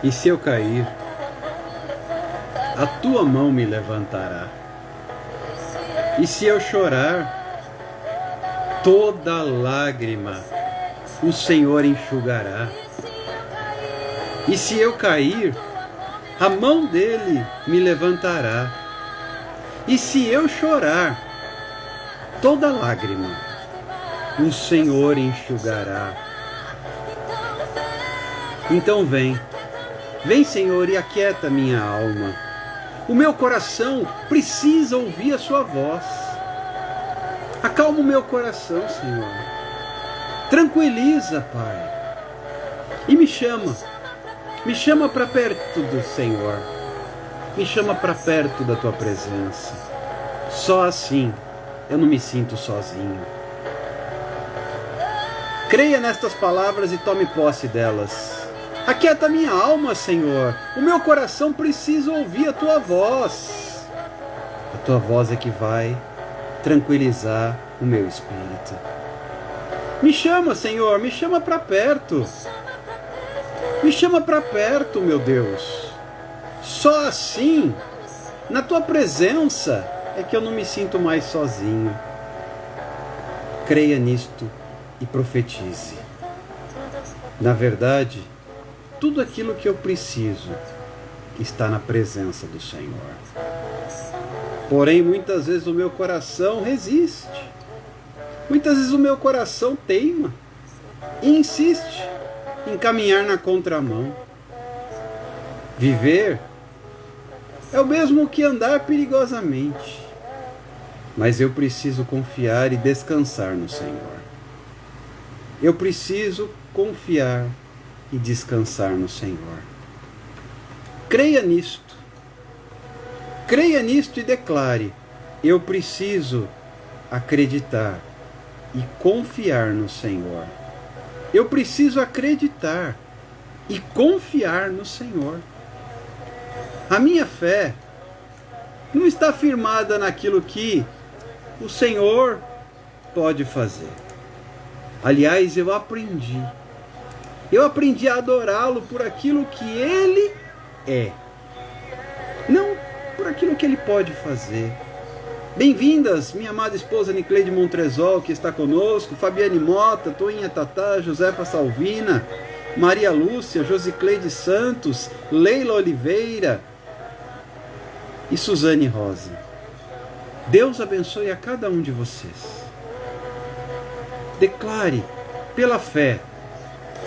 E se eu cair, a tua mão me levantará. E se eu chorar, toda lágrima o Senhor enxugará. E se eu cair, a mão dele me levantará. E se eu chorar, toda lágrima o Senhor enxugará. Então vem, Senhor, e aquieta minha alma. O meu coração precisa ouvir a sua voz. Acalma o meu coração, Senhor. Tranquiliza, Pai. E me chama para perto do Senhor. Me chama para perto da tua presença. Só assim eu não me sinto sozinho. Creia nestas palavras e tome posse delas. Aquieta minha alma, Senhor. O meu coração precisa ouvir a tua voz. A tua voz é que vai tranquilizar o meu espírito. Me chama, Senhor, me chama para perto. Me chama para perto, meu Deus. Só assim, na tua presença, é que eu não me sinto mais sozinho. Creia nisto e profetize. Na verdade, tudo aquilo que eu preciso está na presença do Senhor. Porém, muitas vezes o meu coração resiste. Muitas vezes o meu coração teima e insiste em caminhar na contramão. Viver é o mesmo que andar perigosamente. Mas eu preciso confiar e descansar no Senhor. Eu preciso confiar e descansar no Senhor. Creia nisto. Creia nisto e declare: eu preciso acreditar e confiar no Senhor. Eu preciso acreditar e confiar no Senhor. A minha fé não está firmada naquilo que o Senhor pode fazer. Aliás, eu aprendi a adorá-lo por aquilo que Ele é, não por aquilo que Ele pode fazer. Bem-vindas, minha amada esposa Nicleide Montresol, que está conosco, Fabiane Mota, Toinha Tatá, Josefa Salvina, Maria Lúcia, Josicleide Santos, Leila Oliveira e Suzane Rosa. Deus abençoe a cada um de vocês. Declare pela fé: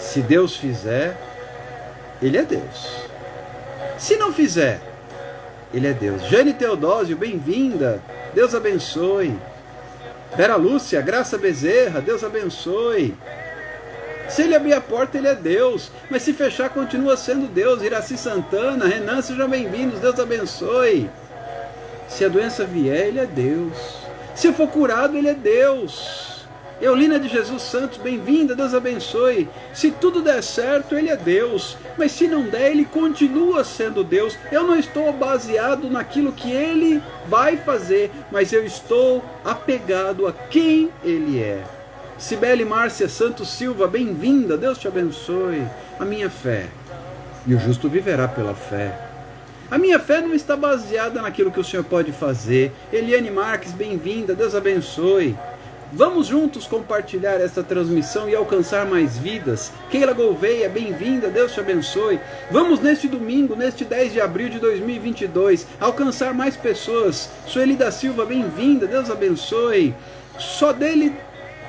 se Deus fizer, Ele é Deus. Se não fizer, Ele é Deus. Jane Teodósio, bem-vinda. Deus abençoe. Vera Lúcia, Graça Bezerra, Deus abençoe. Se Ele abrir a porta, Ele é Deus. Mas se fechar, continua sendo Deus. Iraci Santana, Renan, sejam bem-vindos. Deus abençoe. Se a doença vier, Ele é Deus. Se eu for curado, Ele é Deus. Eulina de Jesus Santos, bem-vinda, Deus abençoe. Se tudo der certo, Ele é Deus. Mas se não der, Ele continua sendo Deus. Eu não estou baseado naquilo que Ele vai fazer, mas eu estou apegado a quem Ele é. Cibele Márcia Santos Silva, bem-vinda, Deus te abençoe. A minha fé, e o justo viverá pela fé. A minha fé não está baseada naquilo que o Senhor pode fazer. Eliane Marques, bem-vinda, Deus abençoe. Vamos juntos compartilhar essa transmissão e alcançar mais vidas. Keila Gouveia, bem-vinda, Deus te abençoe. Vamos neste domingo, neste 10 de abril de 2022, alcançar mais pessoas. Sueli da Silva, bem-vinda, Deus abençoe. Só dele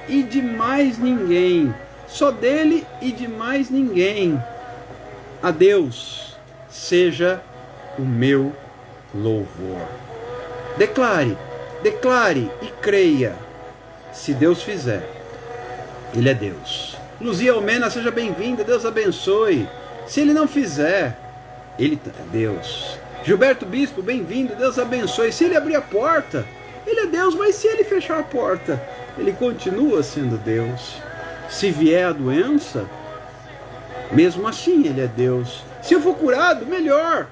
e de mais ninguém. Só dele e de mais ninguém. A Deus seja o meu louvor. Declare e creia. Se Deus fizer, Ele é Deus. Luzia Almena, seja bem-vinda, Deus abençoe. Se Ele não fizer, Ele é Deus. Gilberto Bispo, bem-vindo, Deus abençoe. Se Ele abrir a porta, Ele é Deus, mas se Ele fechar a porta, Ele continua sendo Deus. Se vier a doença, mesmo assim Ele é Deus. Se eu for curado, melhor,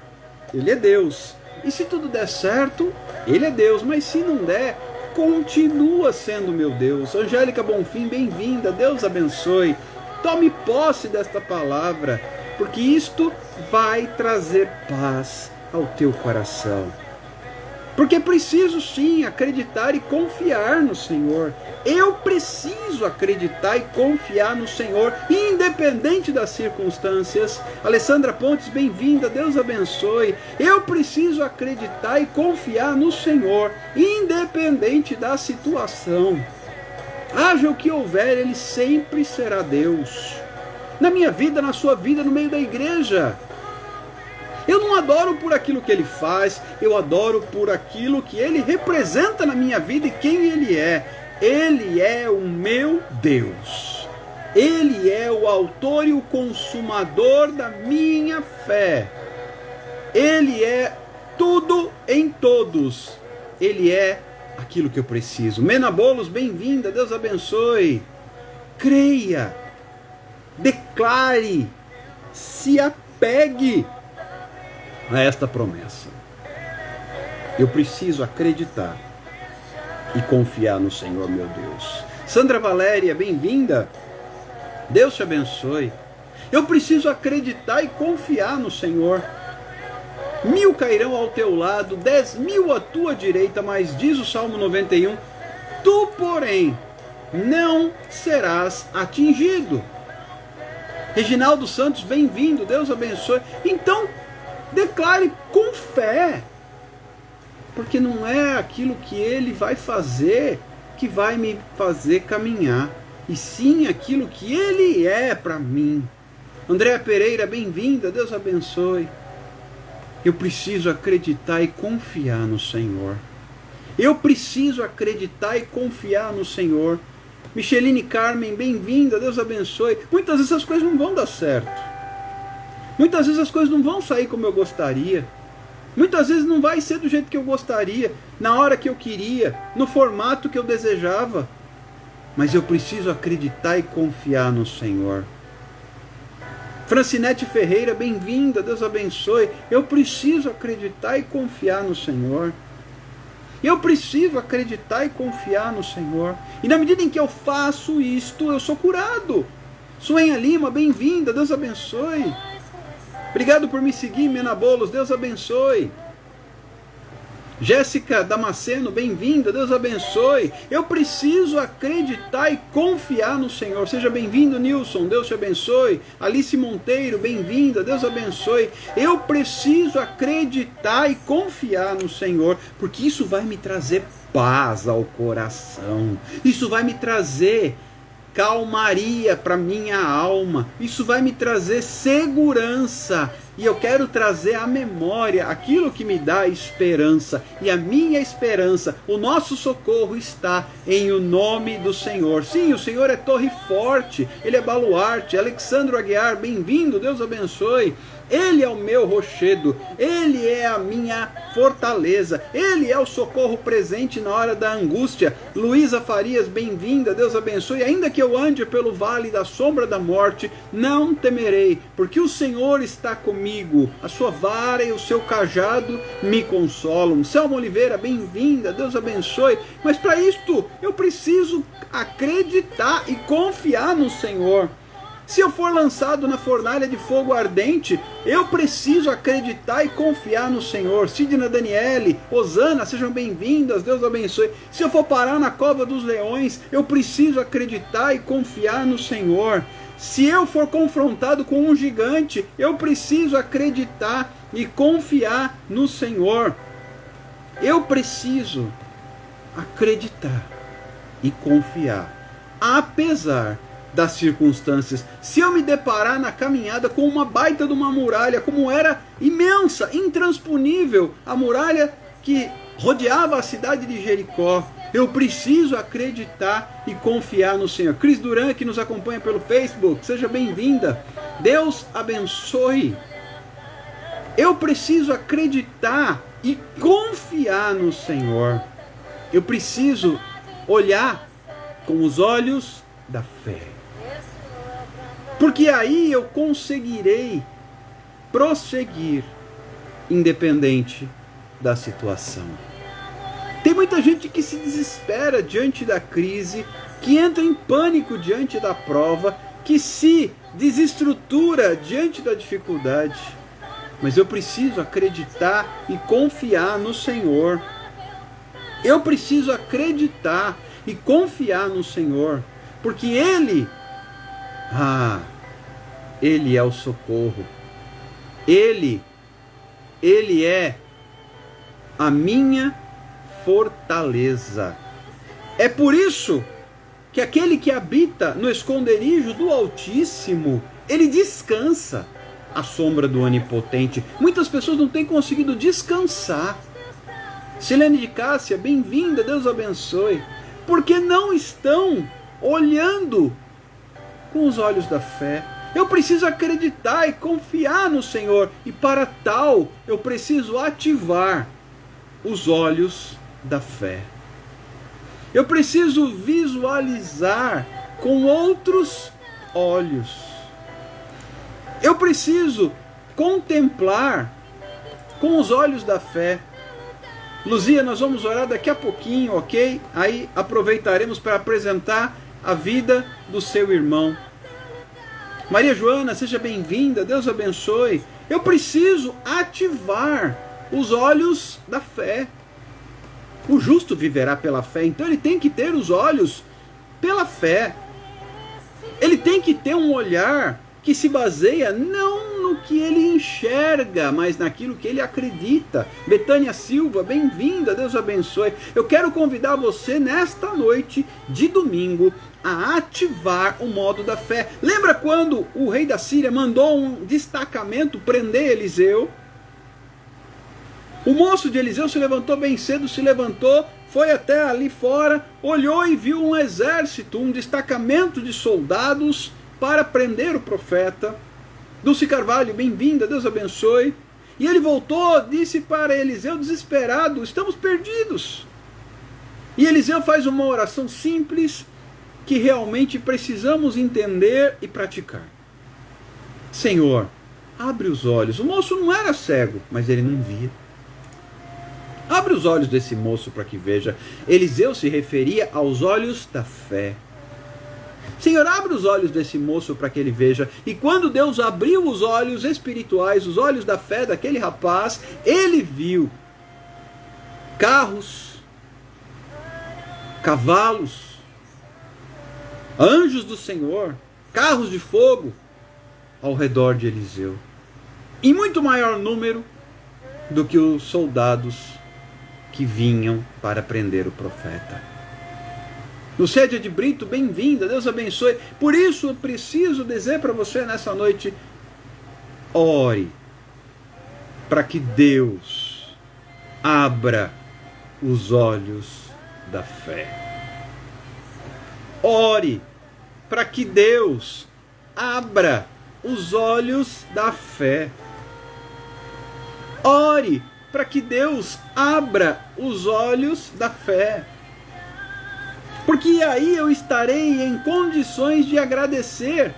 Ele é Deus. E se tudo der certo, Ele é Deus, mas se não der, continua sendo meu Deus. Angélica Bonfim, bem-vinda, Deus abençoe. Tome posse desta palavra. porque isto vai trazer paz ao teu coração. Porque é preciso sim acreditar e confiar no Senhor. Eu preciso acreditar e confiar no Senhor, independente das circunstâncias. Alessandra Pontes, bem-vinda, Deus abençoe. Eu preciso acreditar e confiar no Senhor, independente da situação. Haja o que houver, Ele sempre será Deus. Na minha vida, na sua vida, no meio da igreja. Eu não adoro por aquilo que Ele faz, eu adoro por aquilo que Ele representa na minha vida e quem Ele é. Ele é o meu Deus. Ele é o autor e o consumador da minha fé. Ele é tudo em todos. Ele é aquilo que eu preciso. Mena Bolos, bem-vinda, Deus abençoe. Creia, declare, se apegue a esta promessa. Eu preciso acreditar e confiar no Senhor, meu Deus. Sandra Valéria, bem-vinda. Deus te abençoe. Eu preciso acreditar e confiar no Senhor. 1000 cairão ao teu lado, 10.000 à tua direita, mas diz o Salmo 91, tu, porém, não serás atingido. Reginaldo Santos, bem-vindo, Deus abençoe. Então, declare com fé, porque não é aquilo que Ele vai fazer que vai me fazer caminhar, e sim aquilo que Ele é para mim. Andréa Pereira, bem-vinda, Deus abençoe. Eu preciso acreditar e confiar no Senhor. Eu preciso acreditar e confiar no Senhor. Micheline Carmen, bem-vinda, Deus abençoe. Muitas vezes as coisas não vão dar certo. Muitas vezes as coisas não vão sair como eu gostaria. Muitas vezes não vai ser do jeito que eu gostaria, na hora que eu queria, no formato que eu desejava. Mas eu preciso acreditar e confiar no Senhor. Francinete Ferreira, bem-vinda, Deus abençoe. Eu preciso acreditar e confiar no Senhor. Eu preciso acreditar e confiar no Senhor. E na medida em que eu faço isto, eu sou curado. Suenha Lima, bem-vinda, Deus abençoe. Obrigado por me seguir, Mena Bolos, Deus abençoe. Jéssica Damasceno, bem-vinda, Deus abençoe. Eu preciso acreditar e confiar no Senhor. Seja bem-vindo, Nilson, Deus te abençoe. Alice Monteiro, bem-vinda, Deus abençoe. Eu preciso acreditar e confiar no Senhor, porque isso vai me trazer paz ao coração. Isso vai me trazer calmaria para minha alma. Isso vai me trazer segurança. E eu quero trazer à memória aquilo que me dá esperança. E a minha esperança, o nosso socorro está em o nome do Senhor. Sim, o Senhor é torre forte, Ele é baluarte. Alexandro Aguiar, bem-vindo, Deus abençoe. Ele é o meu rochedo, Ele é a minha fortaleza, Ele é o socorro presente na hora da angústia. Luísa Farias, bem-vinda, Deus abençoe. Ainda que eu ande pelo vale da sombra da morte, não temerei, porque o Senhor está comigo, a sua vara e o seu cajado me consolam. Selma Oliveira, bem-vinda, Deus abençoe. Mas para isto eu preciso acreditar e confiar no Senhor. Se eu for lançado na fornalha de fogo ardente, eu preciso acreditar e confiar no Senhor. Sidna Daniele, Osana, sejam bem-vindas, Deus abençoe. Se eu for parar na cova dos leões, eu preciso acreditar e confiar no Senhor. Se eu for confrontado com um gigante, eu preciso acreditar e confiar no Senhor. Eu preciso acreditar e confiar, apesar das circunstâncias. Se eu me deparar na caminhada com uma baita de uma muralha, como era imensa, intransponível, a muralha que rodeava a cidade de Jericó, eu preciso acreditar e confiar no Senhor. Cris Duran, que nos acompanha pelo Facebook, seja bem-vinda. Deus abençoe. Eu preciso acreditar e confiar no Senhor. Eu preciso olhar com os olhos da fé. Porque aí eu conseguirei prosseguir independente da situação. Tem muita gente que se desespera diante da crise, que entra em pânico diante da prova, que se desestrutura diante da dificuldade. Mas eu preciso acreditar e confiar no Senhor. Eu preciso acreditar e confiar no Senhor, porque Ele é o socorro. Ele é a minha fortaleza. É por isso que aquele que habita no esconderijo do Altíssimo, ele descansa à sombra do Onipotente. Muitas pessoas não têm conseguido descansar. Silene de Cássia, bem-vinda, Deus abençoe. Porque não estão olhando com os olhos da fé. Eu preciso acreditar e confiar no Senhor. E para tal, eu preciso ativar os olhos da fé. Eu preciso visualizar com outros olhos. Eu preciso contemplar com os olhos da fé. Luzia, nós vamos orar daqui a pouquinho, ok? Aí aproveitaremos para apresentar a vida do seu irmão. Maria Joana, seja bem-vinda, Deus abençoe. Eu preciso ativar os olhos da fé. O justo viverá pela fé, então ele tem que ter os olhos pela fé. Ele tem que ter um olhar que se baseia não no que ele enxerga, mas naquilo que ele acredita. Betânia Silva, bem-vinda, Deus abençoe. Eu quero convidar você nesta noite de domingo a ativar o modo da fé. Lembra quando o rei da Síria mandou um destacamento prender Eliseu? O moço de Eliseu se levantou bem cedo, foi até ali fora, olhou e viu um exército, um destacamento de soldados para prender o profeta. Dulce Carvalho, bem-vinda, Deus abençoe. E ele voltou, disse para Eliseu desesperado, estamos perdidos. E Eliseu faz uma oração simples que realmente precisamos entender e praticar. Senhor, abre os olhos. O moço não era cego, mas ele não via. Abre os olhos desse moço para que veja. Eliseu se referia aos olhos da fé. Senhor, abre os olhos desse moço para que ele veja. E quando Deus abriu os olhos espirituais, os olhos da fé daquele rapaz, ele viu carros, cavalos, anjos do Senhor, carros de fogo ao redor de Eliseu. Em muito maior número do que os soldados que vinham para prender o profeta. Lucédia de Brito, bem-vinda, Deus abençoe. Por isso eu preciso dizer para você nessa noite, ore para que Deus abra os olhos da fé. Ore para que Deus abra os olhos da fé. Ore para que Deus abra os olhos da fé. Porque aí eu estarei em condições de agradecer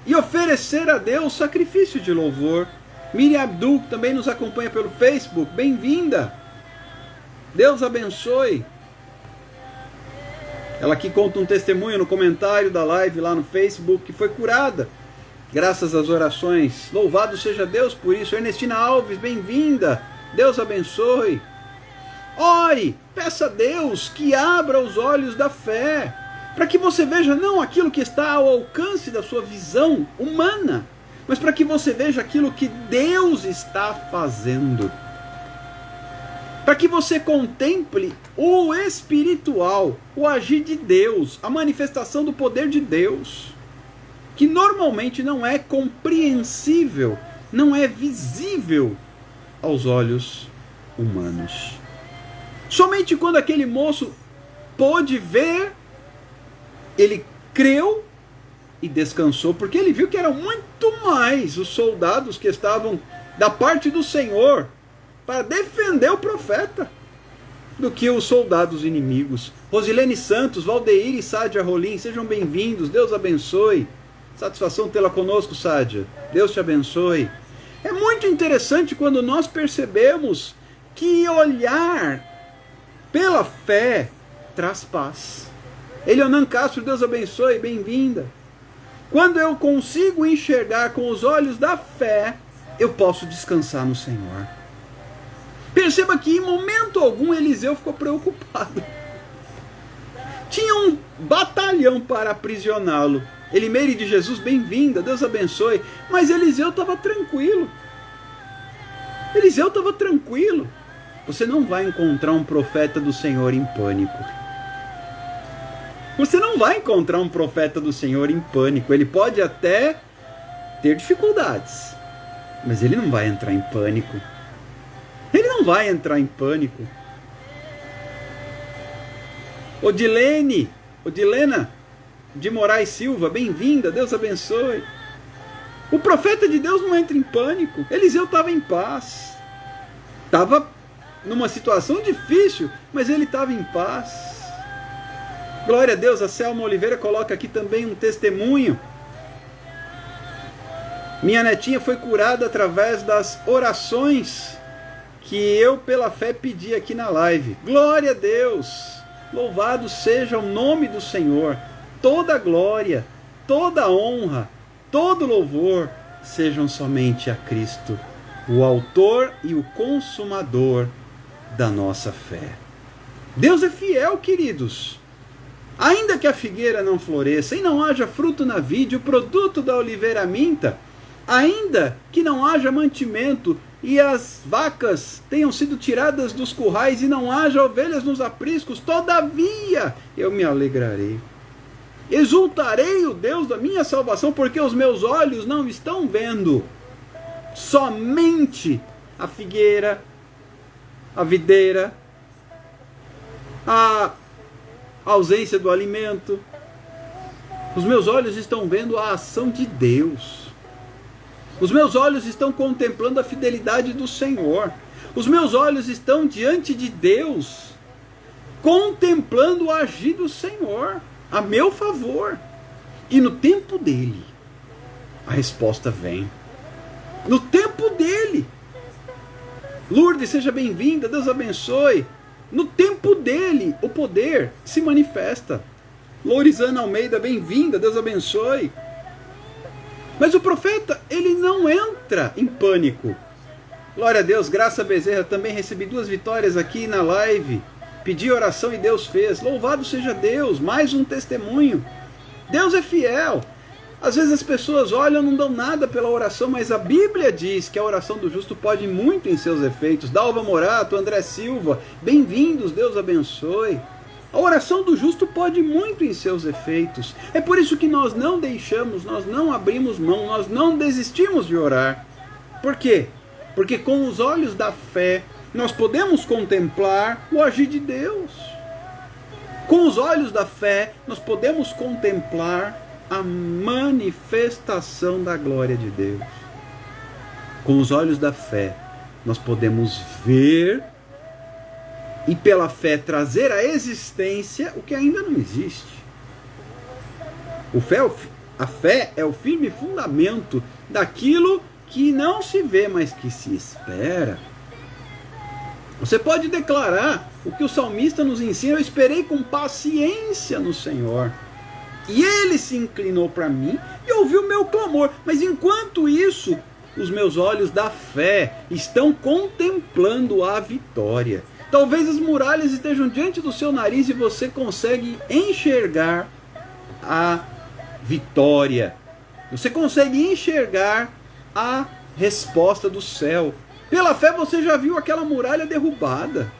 e oferecer a Deus sacrifício de louvor. Miriam Abdul, que também nos acompanha pelo Facebook, bem-vinda. Deus abençoe. Ela aqui conta um testemunho no comentário da live lá no Facebook, que foi curada graças às orações. Louvado seja Deus por isso. Ernestina Alves, bem-vinda. Deus abençoe. Ore, peça a Deus que abra os olhos da fé, para que você veja não aquilo que está ao alcance da sua visão humana, mas para que você veja aquilo que Deus está fazendo. Para que você contemple o espiritual, o agir de Deus, a manifestação do poder de Deus, que normalmente não é compreensível, não é visível aos olhos humanos. Somente quando aquele moço pôde ver, ele creu e descansou, porque ele viu que eram muito mais os soldados que estavam da parte do Senhor para defender o profeta do que os soldados inimigos. Rosilene Santos, Valdeir e Sádia Rolim, sejam bem-vindos, Deus abençoe. Satisfação tê-la conosco, Sádia. Deus te abençoe. É muito interessante quando nós percebemos que olhar pela fé traz paz. Elionan Castro, Deus abençoe, bem-vinda. Quando eu consigo enxergar com os olhos da fé, eu posso descansar no Senhor. Perceba que em momento algum Eliseu ficou preocupado. Tinha um batalhão para aprisioná-lo. Elimeire de Jesus, bem-vinda, Deus abençoe. Mas Eliseu estava tranquilo. Eliseu estava tranquilo. Você não vai encontrar um profeta do Senhor em pânico. Você não vai encontrar um profeta do Senhor em pânico. Ele pode até ter dificuldades, mas ele não vai entrar em pânico. Ele não vai entrar em pânico. Odilena de Moraes Silva, bem-vinda, Deus abençoe. O profeta de Deus não entra em pânico. Eliseu estava em paz. Estava numa situação difícil, mas ele estava em paz. Glória a Deus. A Selma Oliveira coloca aqui também um testemunho. Minha netinha foi curada através das orações que eu pela fé pedi aqui na live. Glória a Deus. Louvado seja o nome do Senhor. Toda glória, toda honra, todo louvor sejam somente a Cristo, o autor e o consumador da nossa fé. Deus é fiel, queridos. Ainda que a figueira não floresça e não haja fruto na vide, o produto da oliveira minta, ainda que não haja mantimento e as vacas tenham sido tiradas dos currais e não haja ovelhas nos apriscos, todavia eu me alegrarei. Exultarei o Deus da minha salvação, porque os meus olhos não estão vendo somente a figueira, a videira, a ausência do alimento. Os meus olhos estão vendo a ação de Deus. Os meus olhos estão contemplando a fidelidade do Senhor. Os meus olhos estão diante de Deus, contemplando o agir do Senhor a meu favor. E no tempo dele, a resposta vem. No tempo dele. Lourdes, seja bem-vinda, Deus abençoe. No tempo dele, o poder se manifesta. Lourisana Almeida, bem-vinda, Deus abençoe. Mas o profeta, ele não entra em pânico. Glória a Deus. Graça Bezerra, também recebi 2 vitórias aqui na live. Pedi oração e Deus fez. Louvado seja Deus. Mais um testemunho. Deus é fiel. Às vezes as pessoas olham e não dão nada pela oração, mas a Bíblia diz que a oração do justo pode muito em seus efeitos. Dalva Morato, André Silva, bem-vindos, Deus abençoe. A oração do justo pode muito em seus efeitos. É por isso que nós não deixamos, nós não abrimos mão, nós não desistimos de orar. Por quê? Porque com os olhos da fé nós podemos contemplar o agir de Deus. Com os olhos da fé nós podemos contemplar a manifestação da glória de Deus. Com os olhos da fé nós podemos ver e pela fé trazer à existência o que ainda não existe. A fé é o firme fundamento daquilo que não se vê, mas que se espera. Você pode declarar o que o salmista nos ensina: eu esperei com paciência no Senhor, e Ele se inclinou para mim e ouviu o meu clamor. Mas enquanto isso, os meus olhos da fé estão contemplando a vitória. Talvez as muralhas estejam diante do seu nariz e você consegue enxergar a vitória. Você consegue enxergar a resposta do céu. Pela fé você já viu aquela muralha derrubada.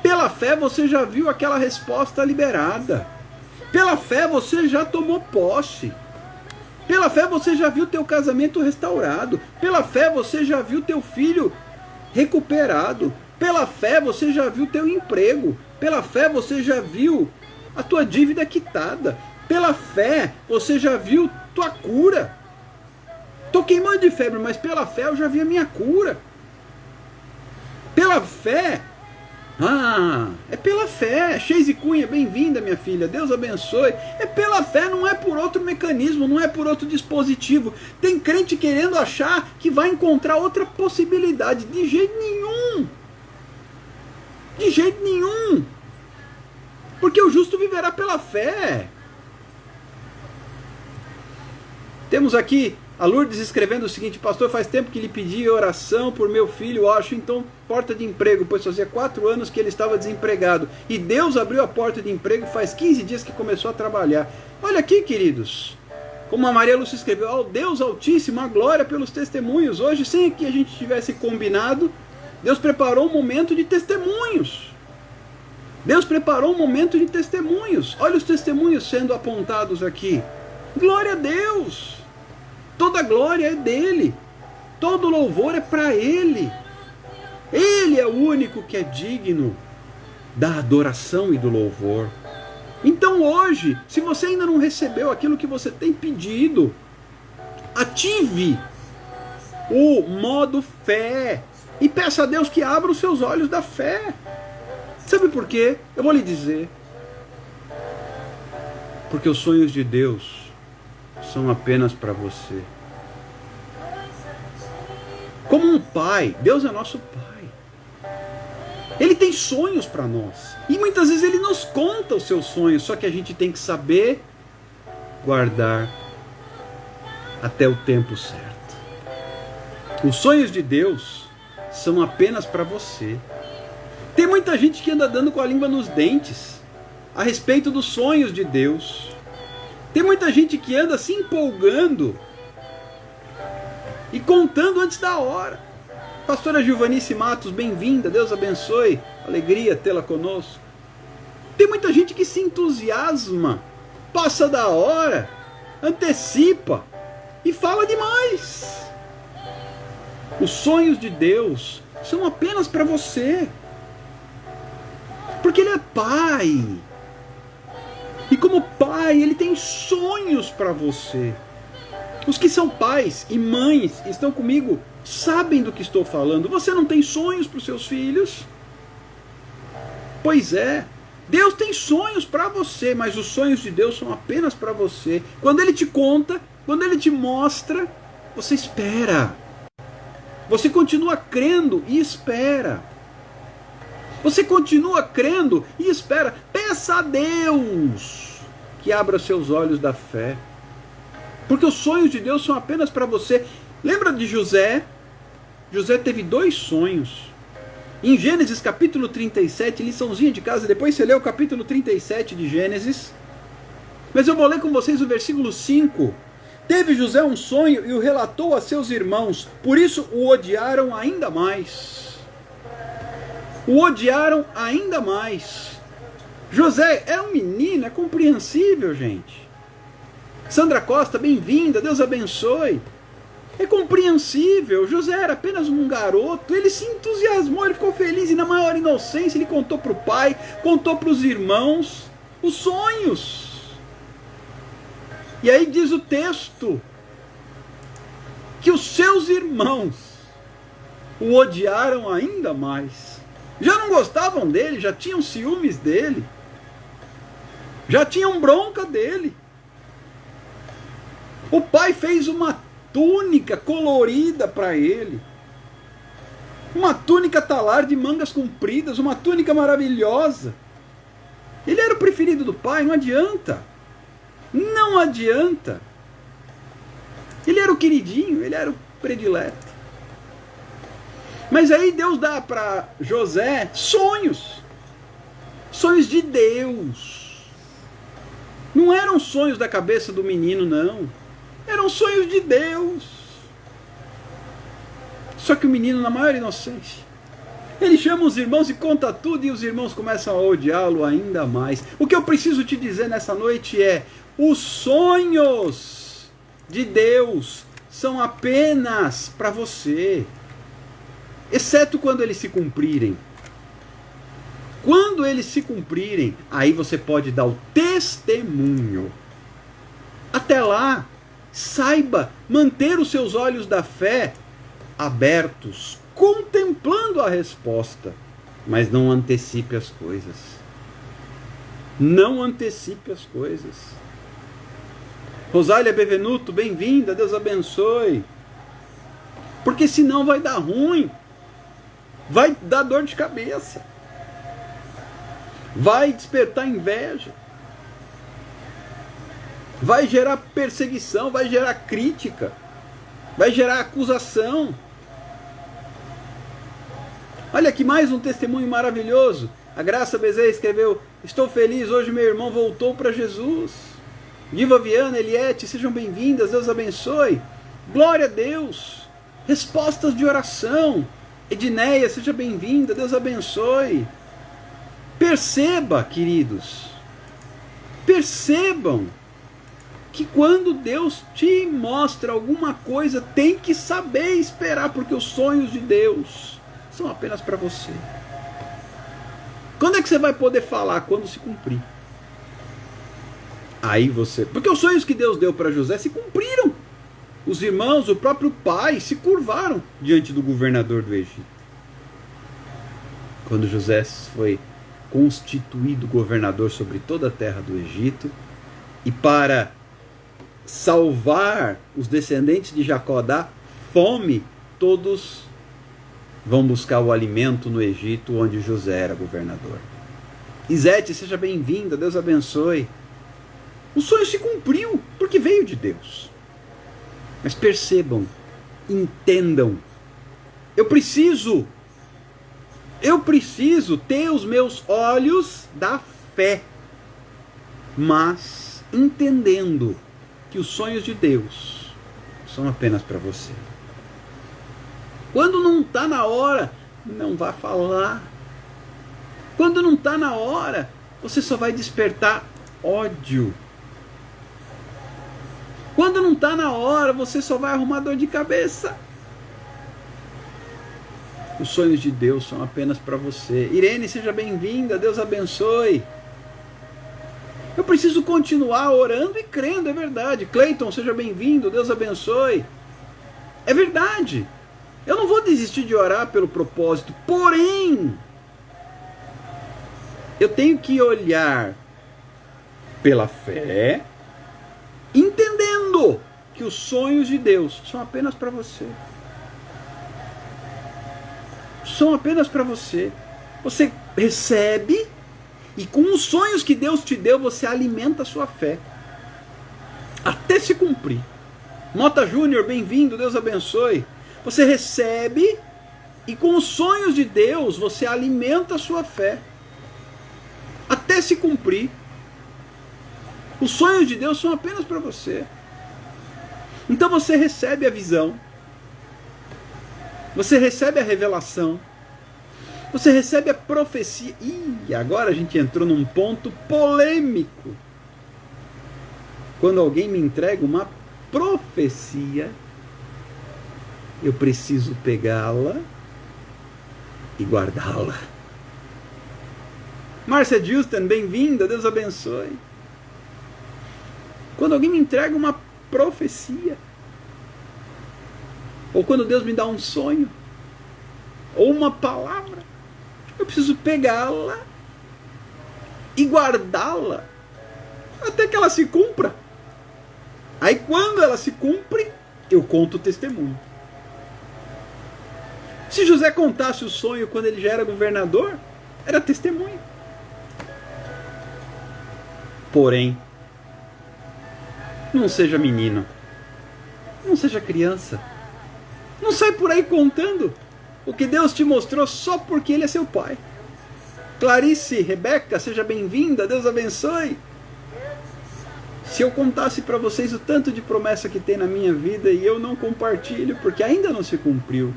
Pela fé você já viu aquela resposta liberada. Pela fé você já tomou posse. Pela fé você já viu teu casamento restaurado. Pela fé você já viu teu filho recuperado. Pela fé você já viu teu emprego. Pela fé você já viu a tua dívida quitada. Pela fé você já viu tua cura. Estou queimando de febre, mas pela fé eu já vi a minha cura. Pela fé. É pela fé. Sheise Cunha, bem-vinda, minha filha. Deus abençoe. É pela fé, não é por outro mecanismo, não é por outro dispositivo. Tem crente querendo achar que vai encontrar outra possibilidade. De jeito nenhum. De jeito nenhum. Porque o justo viverá pela fé. Temos aqui a Lourdes escrevendo o seguinte: pastor, faz tempo que lhe pedi oração por meu filho Washington, porta de emprego, pois fazia 4 anos que ele estava desempregado. E Deus abriu a porta de emprego, faz 15 dias que começou a trabalhar. Olha aqui, queridos, como a Maria Lúcia escreveu: ao Deus Altíssimo, a glória pelos testemunhos. Hoje, sem que a gente tivesse combinado, Deus preparou um momento de testemunhos. Deus preparou um momento de testemunhos. Olha os testemunhos sendo apontados aqui. Glória a Deus! Toda glória é dele. Todo louvor é para ele. Ele é o único que é digno da adoração e do louvor. Então hoje, se você ainda não recebeu aquilo que você tem pedido, ative o modo fé e peça a Deus que abra os seus olhos da fé. Sabe por quê? Eu vou lhe dizer. Porque os sonhos de Deus são apenas para você. Como um pai, Deus é nosso pai. Ele tem sonhos para nós. E muitas vezes ele nos conta os seus sonhos, só que a gente tem que saber guardar até o tempo certo. Os sonhos de Deus são apenas para você. Tem muita gente que anda dando com a língua nos dentes a respeito dos sonhos de Deus. Tem muita gente que anda se empolgando e contando antes da hora. Pastora Gilvanice Matos, bem-vinda, Deus abençoe, alegria tê-la conosco. Tem muita gente que se entusiasma, passa da hora, antecipa e fala demais. Os sonhos de Deus são apenas para você. Porque Ele é Pai. E como Pai, Ele tem sonhos para você. Os que são pais e mães estão comigo, sabem do que estou falando. Você não tem sonhos para os seus filhos? Pois é. Deus tem sonhos para você, mas os sonhos de Deus são apenas para você. Quando Ele te conta, quando Ele te mostra, você espera. Você continua crendo e espera. Você continua crendo e espera. Peça a Deus que abra seus olhos da fé. Porque os sonhos de Deus são apenas para você. Lembra de José? José teve 2 sonhos. Em Gênesis capítulo 37, liçãozinha de casa, depois você lê o capítulo 37 de Gênesis. Mas eu vou ler com vocês o versículo 5. Teve José um sonho e o relatou a seus irmãos, por isso o odiaram ainda mais. O odiaram ainda mais. José é um menino, é compreensível, gente. Sandra Costa, bem-vinda, Deus abençoe. É compreensível, José era apenas um garoto, ele se entusiasmou, ele ficou feliz e na maior inocência ele contou para o pai, contou para os irmãos os sonhos. E aí diz o texto que os seus irmãos o odiaram ainda mais. Já não gostavam dele, já tinham ciúmes dele, já tinham bronca dele. O pai fez uma túnica colorida para ele, uma túnica talar de mangas compridas, uma túnica maravilhosa. Ele era o preferido do pai, não adianta. Não adianta. Ele era o queridinho, ele era o predileto. Mas aí Deus dá para José sonhos. Sonhos de Deus. Não eram sonhos da cabeça do menino, não. Eram sonhos de Deus. Só que o menino, na maior inocência, ele chama os irmãos e conta tudo, e os irmãos começam a odiá-lo ainda mais. O que eu preciso te dizer nessa noite é: os sonhos de Deus são apenas para você, exceto quando eles se cumprirem. Quando eles se cumprirem, aí você pode dar o testemunho. Até lá, saiba manter os seus olhos da fé abertos, contemplando a resposta, mas não antecipe as coisas. Não antecipe as coisas. Rosália Bevenuto, bem-vinda, Deus abençoe. Porque senão vai dar ruim, vai dar dor de cabeça, vai despertar inveja. vai gerar perseguição, vai gerar crítica, vai gerar acusação. Olha aqui mais um testemunho maravilhoso. A Graça Bezerra escreveu: estou feliz, hoje meu irmão voltou para Jesus. Diva Viana, Eliette, sejam bem-vindas, Deus abençoe. Glória a Deus. Respostas de oração. Edneia, seja bem-vinda, Deus abençoe. Perceba, queridos, percebam que quando Deus te mostra alguma coisa, tem que saber esperar, porque os sonhos de Deus são apenas para você. Quando é que você vai poder falar? Quando se cumprir. Aí você... Porque os sonhos que Deus deu para José se cumpriram. Os irmãos, o próprio pai, se curvaram diante do governador do Egito. Quando José foi constituído governador sobre toda a terra do Egito, e para salvar os descendentes de Jacó da fome, todos vão buscar o alimento no Egito, onde José era governador. Isete, seja bem-vinda, Deus abençoe. O sonho se cumpriu, porque veio de Deus. Mas percebam, entendam, eu preciso ter os meus olhos da fé, mas entendendo que os sonhos de Deus são apenas para você. Quando não está na hora, não vá falar. Quando não está na hora, você só vai despertar ódio. Quando não está na hora, você só vai arrumar dor de cabeça. Os sonhos de Deus são apenas para você. Irene, seja bem-vinda, Deus abençoe. Eu preciso continuar orando e crendo, é verdade. Cleiton, seja bem-vindo, Deus abençoe. É verdade. Eu não vou desistir de orar pelo propósito, porém, eu tenho que olhar pela fé, entendendo que os sonhos de Deus são apenas para você. São apenas para você. Você recebe e com os sonhos que Deus te deu, você alimenta a sua fé até se cumprir. Mota Júnior, bem-vindo, Deus abençoe. Você recebe e com os sonhos de Deus você alimenta a sua fé até se cumprir. Os sonhos de Deus são apenas para você. Então você recebe a visão, você recebe a revelação, você recebe a profecia. E agora a gente entrou num ponto polêmico. Quando alguém me entrega uma profecia, eu preciso pegá-la e guardá-la. Márcia Justin, bem-vinda, Deus abençoe. Quando alguém me entrega uma profecia, ou quando Deus me dá um sonho, ou uma palavra, eu preciso pegá-la e guardá-la até que ela se cumpra. Aí quando ela se cumpre, eu conto o testemunho. Se José contasse o sonho quando ele já era governador, era testemunho. Porém, não seja menino, não seja criança, não sai por aí contando o que Deus te mostrou só porque Ele é seu pai. Clarice, Rebeca, seja bem-vinda, Deus abençoe. Se eu contasse para vocês o tanto de promessa que tem na minha vida e eu não compartilho porque ainda não se cumpriu.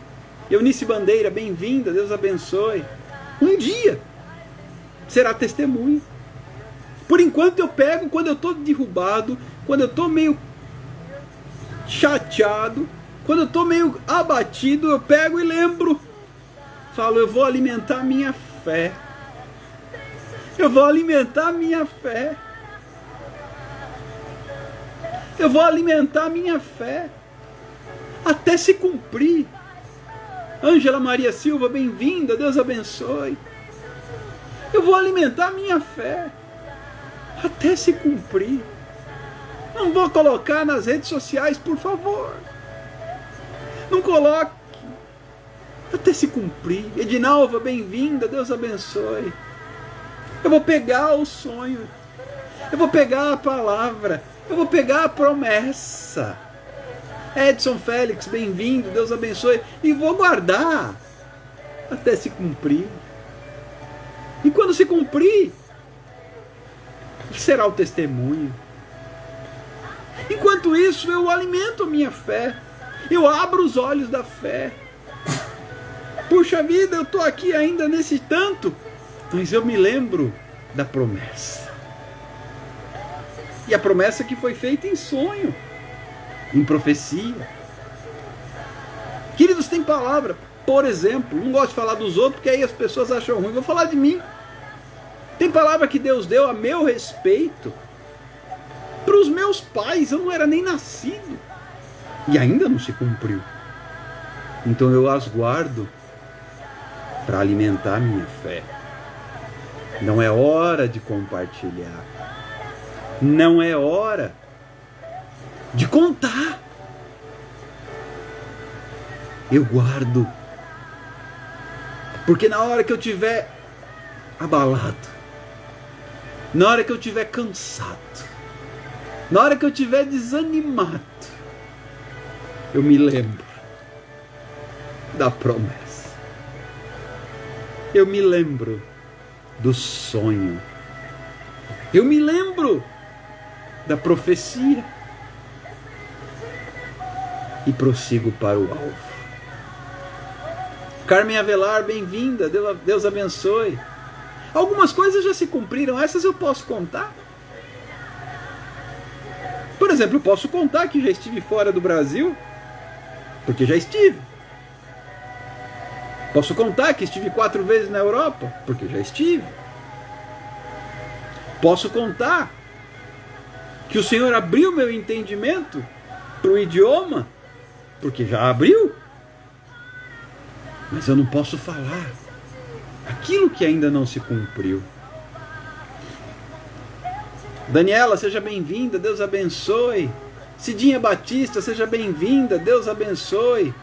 Eunice Bandeira, bem-vinda, Deus abençoe. Um dia será testemunho. Por enquanto eu pego quando eu estou derrubado, quando eu estou meio chateado, quando eu estou meio abatido, eu pego e lembro. Falo, eu vou alimentar minha fé. Eu vou alimentar minha fé. Eu vou alimentar minha fé até se cumprir. Ângela Maria Silva, bem-vinda, Deus abençoe. Eu vou alimentar minha fé até se cumprir. Não vou colocar nas redes sociais, por favor. Não coloque até se cumprir. Edinalva, bem-vinda, Deus abençoe. Eu vou pegar o sonho, eu vou pegar a palavra Eu vou pegar a promessa. Edson Félix, bem-vindo, Deus abençoe. E vou guardar até se cumprir. E quando se cumprir, será o testemunho. Enquanto isso, eu alimento a minha fé. Eu abro os olhos da fé. Puxa vida, eu estou aqui ainda nesse tanto, mas eu me lembro da promessa. E a promessa que foi feita em sonho, em profecia. Queridos, tem palavra, por exemplo, não gosto de falar dos outros porque aí as pessoas acham ruim, vou falar de mim. Tem palavra que Deus deu a meu respeito para os meus pais, eu não era nem nascido e ainda não se cumpriu. Então eu as guardo para alimentar minha fé. Não é hora de compartilhar. Não é hora de contar. Eu guardo. Porque na hora que eu tiver abalado, na hora que eu tiver cansado, na hora que eu tiver desanimado, eu me lembro da promessa. Eu me lembro do sonho. Eu me lembro da profecia. E prossigo para o alvo. Carmen Avelar, bem-vinda. Deus abençoe. Algumas coisas já se cumpriram. Essas eu posso contar. Por exemplo, eu posso contar que já estive fora do Brasil. Porque já estive. Posso contar que estive 4 vezes na Europa, porque já estive. Posso contar que o Senhor abriu meu entendimento para o idioma, porque já abriu. Mas eu não posso falar aquilo que ainda não se cumpriu. Daniela, seja bem-vinda, Deus abençoe. Cidinha Batista, seja bem-vinda, Deus abençoe.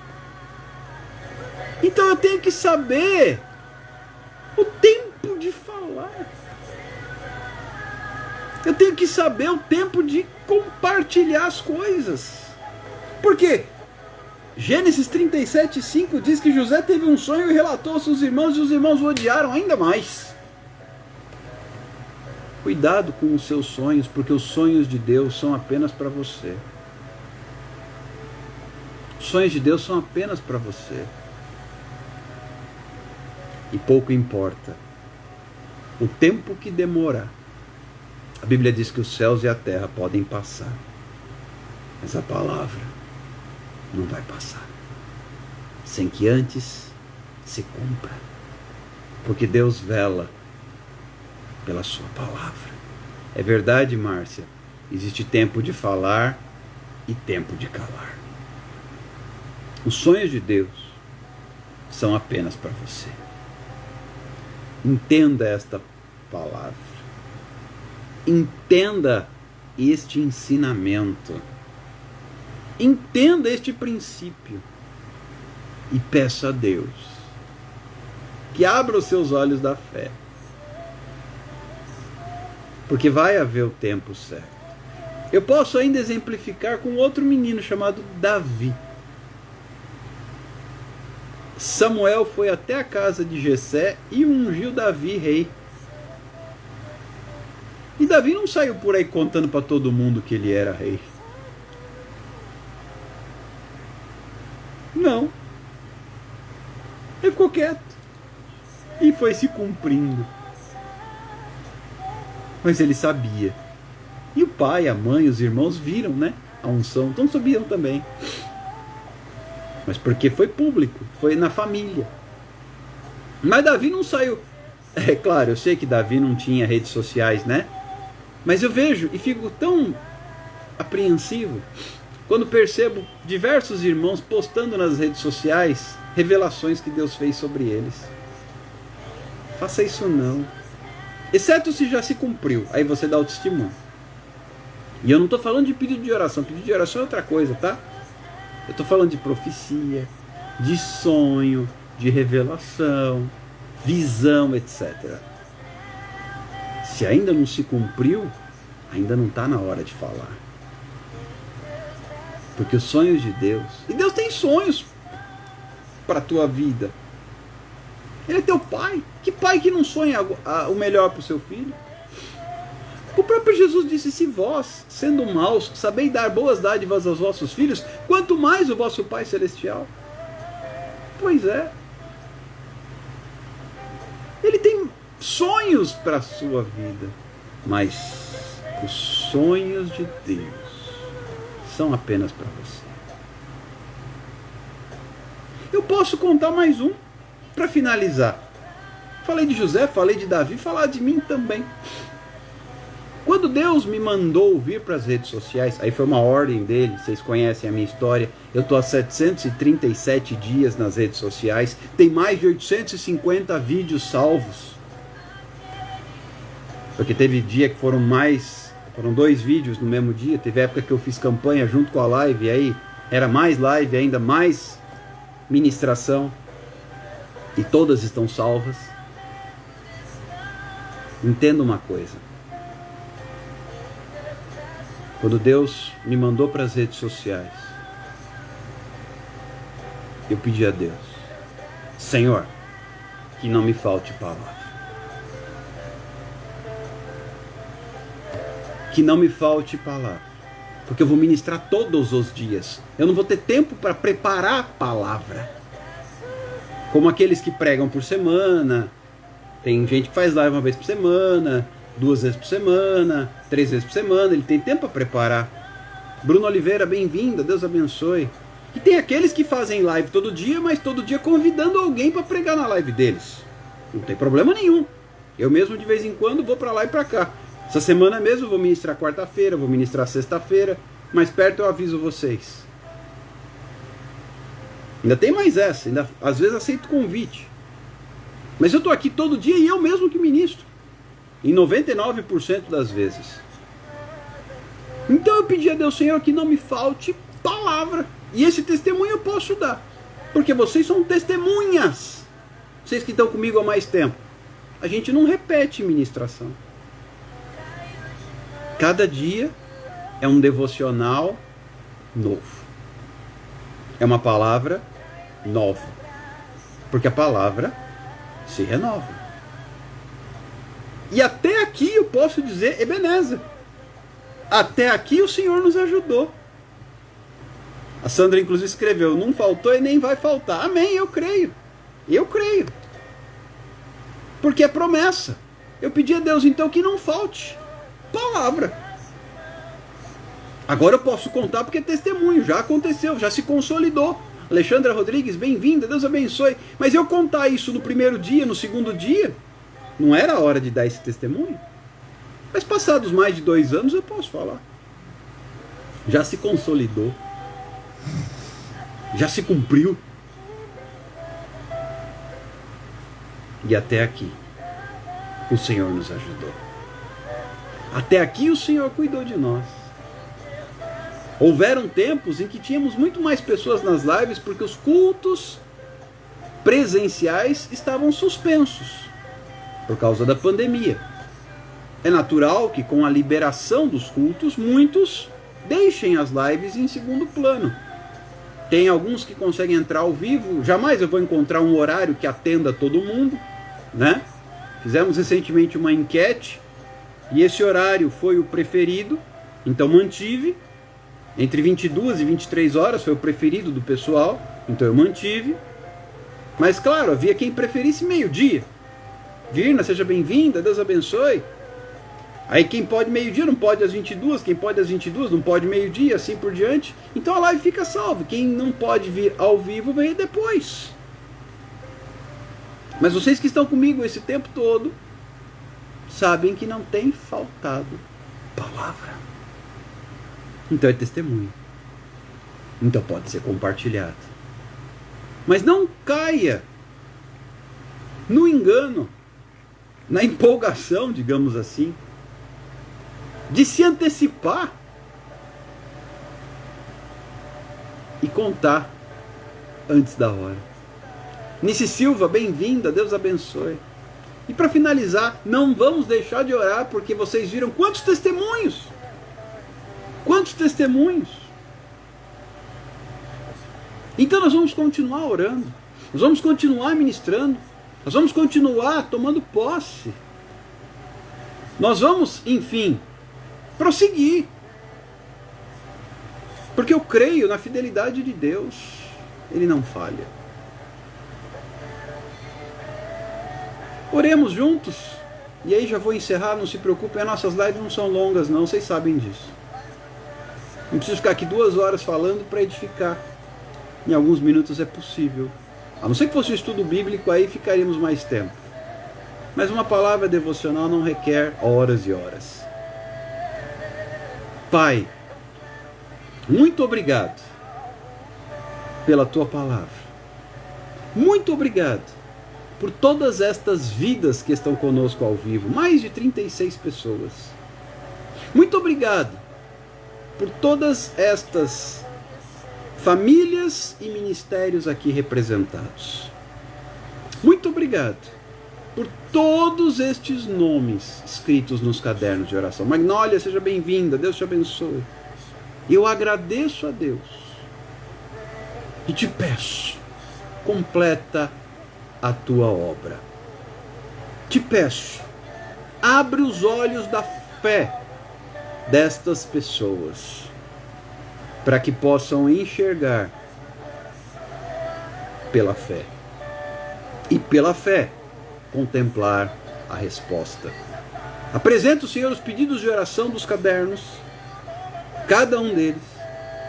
Então eu tenho que saber o tempo de falar. Eu tenho que saber o tempo de compartilhar as coisas. Por quê? Gênesis 37:5 diz que José teve um sonho e relatou aos seus irmãos, e os irmãos o odiaram ainda mais. Cuidado com os seus sonhos, porque os sonhos de Deus são apenas para você. Os sonhos de Deus são apenas para você. E pouco importa o tempo que demorar. A Bíblia diz que os céus e a terra podem passar, mas a palavra não vai passar, sem que antes se cumpra. Porque Deus vela pela sua palavra. É verdade, Márcia? Existe tempo de falar e tempo de calar. Os sonhos de Deus são apenas para você. Entenda esta palavra. Entenda este ensinamento. Entenda este princípio. E peça a Deus que abra os seus olhos da fé. Porque vai haver o tempo certo. Eu posso ainda exemplificar com outro menino chamado Davi. Samuel foi até a casa de Jessé e ungiu Davi rei. E Davi não saiu por aí contando para todo mundo que ele era rei. Não. Ele ficou quieto. E foi se cumprindo. Mas ele sabia. E o pai, a mãe, os irmãos viram, né? A unção. Então sabiam também. Mas porque foi público, foi na família. Mas Davi não saiu. É claro, eu sei que Davi não tinha redes sociais, né? Mas eu vejo e fico tão apreensivo quando percebo diversos irmãos postando nas redes sociais revelações que Deus fez sobre eles. Faça isso não. Exceto se já se cumpriu. Aí você dá o testemunho. E eu não estou falando de pedido de oração. Pedido de oração é outra coisa, tá? Eu estou falando de profecia, de sonho, de revelação, visão, etc. Se ainda não se cumpriu, ainda não está na hora de falar. Porque os sonhos de Deus, e Deus tem sonhos para a tua vida. Ele é teu pai. Que pai que não sonha o melhor para o seu filho? O próprio Jesus disse: se vós, sendo maus, sabeis dar boas dádivas aos vossos filhos, quanto mais o vosso Pai Celestial. Pois é. Ele tem sonhos para a sua vida, mas os sonhos de Deus são apenas para você. Eu posso contar mais um para finalizar. Falei de José, falei de Davi, falar de mim também. Quando Deus me mandou vir para as redes sociais, aí foi uma ordem dele, vocês conhecem a minha história, eu estou há 737 dias nas redes sociais, tem mais de 850 vídeos salvos. Porque teve dia que foram 2 vídeos no mesmo dia, teve época que eu fiz campanha junto com a live, e aí era mais live, ainda mais ministração, e todas estão salvas. Entenda uma coisa. Quando Deus me mandou para as redes sociais, eu pedi a Deus: Senhor, que não me falte palavra. Que não me falte palavra. Porque eu vou ministrar todos os dias. Eu não vou ter tempo para preparar a palavra. Como aqueles que pregam por semana. Tem gente que faz live uma vez por semana, 2 vezes por semana, 3 vezes por semana. Ele tem tempo para preparar. Bruno Oliveira, bem-vinda, Deus abençoe. E tem aqueles que fazem live todo dia, mas todo dia convidando alguém para pregar na live deles. Não tem problema nenhum. Eu mesmo de vez em quando vou para lá e para cá. Essa semana mesmo eu vou ministrar quarta-feira, vou ministrar sexta-feira. Mais perto eu aviso vocês. Ainda tem mais essa, ainda às vezes aceito convite. Mas eu estou aqui todo dia e eu mesmo que ministro. Em 99% das vezes. Então eu pedi a Deus: Senhor, que não me falte palavra. E esse testemunho eu posso dar. Porque vocês são testemunhas. Vocês que estão comigo há mais tempo. A gente não repete ministração. Cada dia é um devocional novo. É uma palavra nova. Porque a palavra se renova. E até aqui eu posso dizer: Ebenezer, até aqui o Senhor nos ajudou. A Sandra inclusive escreveu: não faltou e nem vai faltar. Amém, eu creio. Eu creio. Porque é promessa. Eu pedi a Deus então que não falte palavra. Agora eu posso contar porque é testemunho. Já aconteceu, já se consolidou. Alexandra Rodrigues, bem-vinda, Deus abençoe. Mas eu contar isso no primeiro dia, no segundo dia, não era a hora de dar esse testemunho. Mas passados mais de 2 anos eu posso falar. Já se consolidou. Já se cumpriu. E até aqui o Senhor nos ajudou. Até aqui o Senhor cuidou de nós. Houveram tempos em que tínhamos muito mais pessoas nas lives porque os cultos presenciais estavam suspensos por causa da pandemia. É natural que com a liberação dos cultos, muitos deixem as lives em segundo plano. Tem alguns que conseguem entrar ao vivo. Jamais eu vou encontrar um horário que atenda todo mundo, né? Fizemos recentemente uma enquete e esse horário foi o preferido, então mantive. Entre 22 e 23 horas foi o preferido do pessoal, então eu mantive. Mas claro, havia quem preferisse meio-dia. Virna, seja bem-vinda, Deus abençoe. Aí quem pode meio-dia não pode às 22, quem pode às 22 não pode meio-dia, assim por diante. Então a live fica salva. Quem não pode vir ao vivo vem depois. Mas vocês que estão comigo esse tempo todo sabem que não tem faltado palavra. Então é testemunho. Então pode ser compartilhado. Mas não caia no engano, na empolgação, digamos assim, de se antecipar e contar antes da hora. Nice Silva, bem-vinda, Deus abençoe. E para finalizar, não vamos deixar de orar, porque vocês viram quantos testemunhos? Quantos testemunhos? Então nós vamos continuar orando, nós vamos continuar ministrando, nós vamos continuar tomando posse. Nós vamos, enfim, prosseguir. Porque eu creio na fidelidade de Deus. Ele não falha. Oremos juntos. E aí já vou encerrar, não se preocupem, as nossas lives não são longas não, vocês sabem disso. Não preciso ficar aqui 2 horas falando para edificar. Em alguns minutos é possível. A não ser que fosse um estudo bíblico, aí ficaríamos mais tempo. Mas uma palavra devocional não requer horas e horas. Pai, muito obrigado pela tua palavra. Muito obrigado por todas estas vidas que estão conosco ao vivo. Mais de 36 pessoas. Muito obrigado por todas estas famílias e ministérios aqui representados. Muito obrigado por todos estes nomes escritos nos cadernos de oração. Magnólia, seja bem-vinda, Deus te abençoe. Eu agradeço a Deus e te peço, completa a tua obra. Te peço, abre os olhos da fé destas pessoas, para que possam enxergar pela fé. E pela fé, contemplar a resposta. Apresento, Senhor, os pedidos de oração dos cadernos, cada um deles,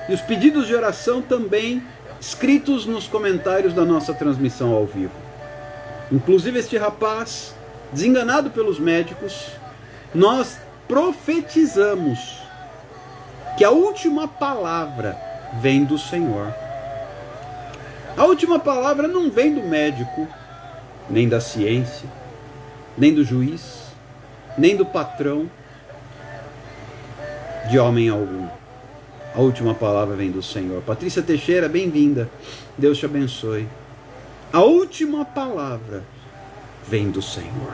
e os pedidos de oração também escritos nos comentários da nossa transmissão ao vivo. Inclusive este rapaz, desenganado pelos médicos, nós profetizamos que a última palavra vem do Senhor. A última palavra não vem do médico, nem da ciência, nem do juiz, nem do patrão, de homem algum. A última palavra vem do Senhor. Patrícia Teixeira, bem-vinda. Deus te abençoe. A última palavra vem do Senhor.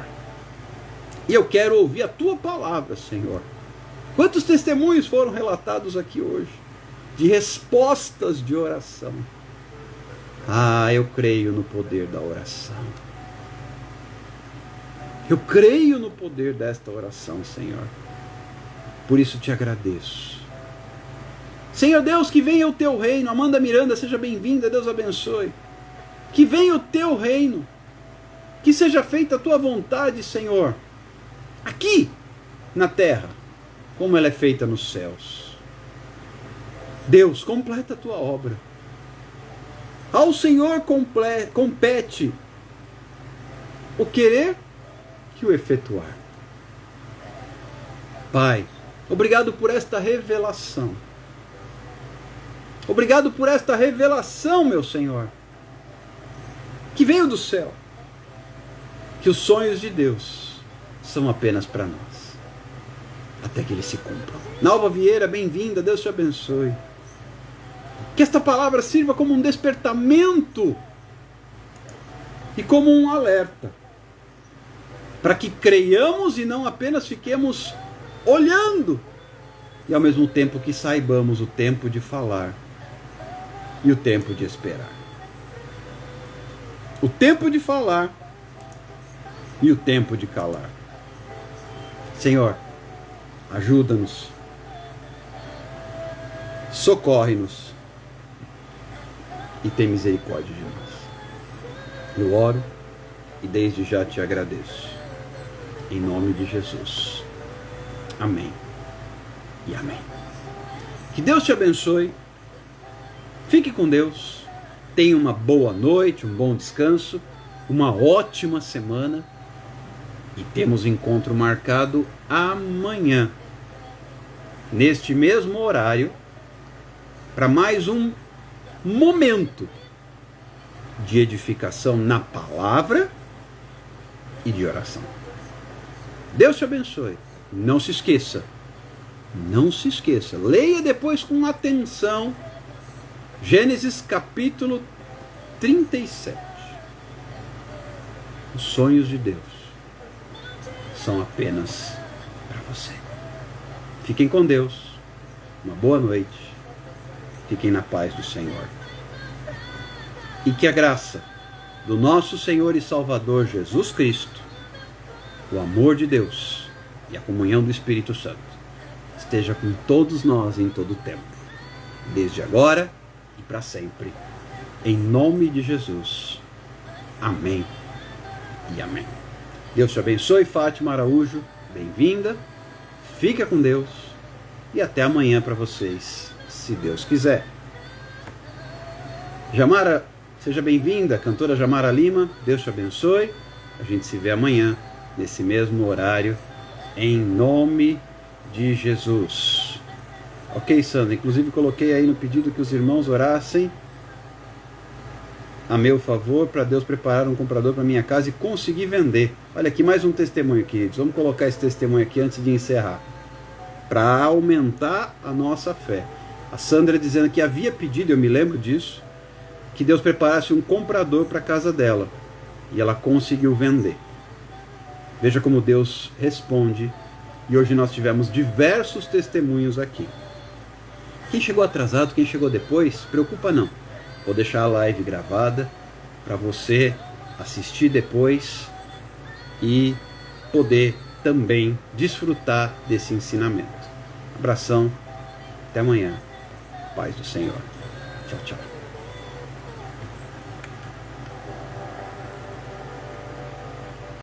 E eu quero ouvir a tua palavra, Senhor. Quantos testemunhos foram relatados aqui hoje? De respostas de oração. Ah, eu creio no poder da oração. Eu creio no poder desta oração, Senhor. Por isso te agradeço. Senhor Deus, que venha o teu reino. Amanda Miranda, seja bem-vinda, Deus abençoe. Que venha o teu reino. Que seja feita a tua vontade, Senhor. Aqui, na terra, como ela é feita nos céus. Deus, completa a tua obra. Ao Senhor compete o querer e o efetuar. Pai, obrigado por esta revelação. Obrigado por esta revelação, meu Senhor, que veio do céu. Que os sonhos de Deus são apenas para nós, até que eles se cumpram. Nalva Vieira, bem-vinda, Deus te abençoe. Que esta palavra sirva como um despertamento e como um alerta, para que creiamos e não apenas fiquemos olhando, e ao mesmo tempo que saibamos o tempo de falar e o tempo de esperar. O tempo de falar e o tempo de calar. Senhor, ajuda-nos, socorre-nos e tem misericórdia de nós. Eu oro e desde já te agradeço. Em nome de Jesus. Amém e amém. Que Deus te abençoe. Fique com Deus. Tenha uma boa noite, um bom descanso, uma ótima semana. E temos encontro marcado amanhã, neste mesmo horário, para mais um momento de edificação na palavra e de oração. Deus te abençoe. Não se esqueça. Não se esqueça. Leia depois com atenção Gênesis capítulo 37. Os sonhos de Deus são apenas para você. Fiquem com Deus. Uma boa noite. Fiquem na paz do Senhor. E que a graça do nosso Senhor e Salvador Jesus Cristo, o amor de Deus e a comunhão do Espírito Santo esteja com todos nós em todo o tempo, desde agora e para sempre. Em nome de Jesus. Amém e amém. Deus te abençoe, Fátima Araújo. Bem-vinda. Fica com Deus. E até amanhã para vocês, se Deus quiser. Jamara, seja bem-vinda, cantora Jamara Lima. Deus te abençoe. A gente se vê amanhã, nesse mesmo horário, em nome de Jesus. Ok, Sandra? Inclusive coloquei aí no pedido que os irmãos orassem a meu favor, para Deus preparar um comprador para minha casa e conseguir vender. Olha aqui mais um testemunho, queridos. Vamos colocar esse testemunho aqui antes de encerrar, para aumentar a nossa fé. A Sandra dizendo que havia pedido, eu me lembro disso, que Deus preparasse um comprador para a casa dela, e ela conseguiu vender. Veja como Deus responde, e hoje nós tivemos diversos testemunhos aqui. Quem chegou atrasado, quem chegou depois, preocupa não. Vou deixar a live gravada para você assistir depois e poder também desfrutar desse ensinamento. Abração, até amanhã. Paz do Senhor. Tchau, tchau.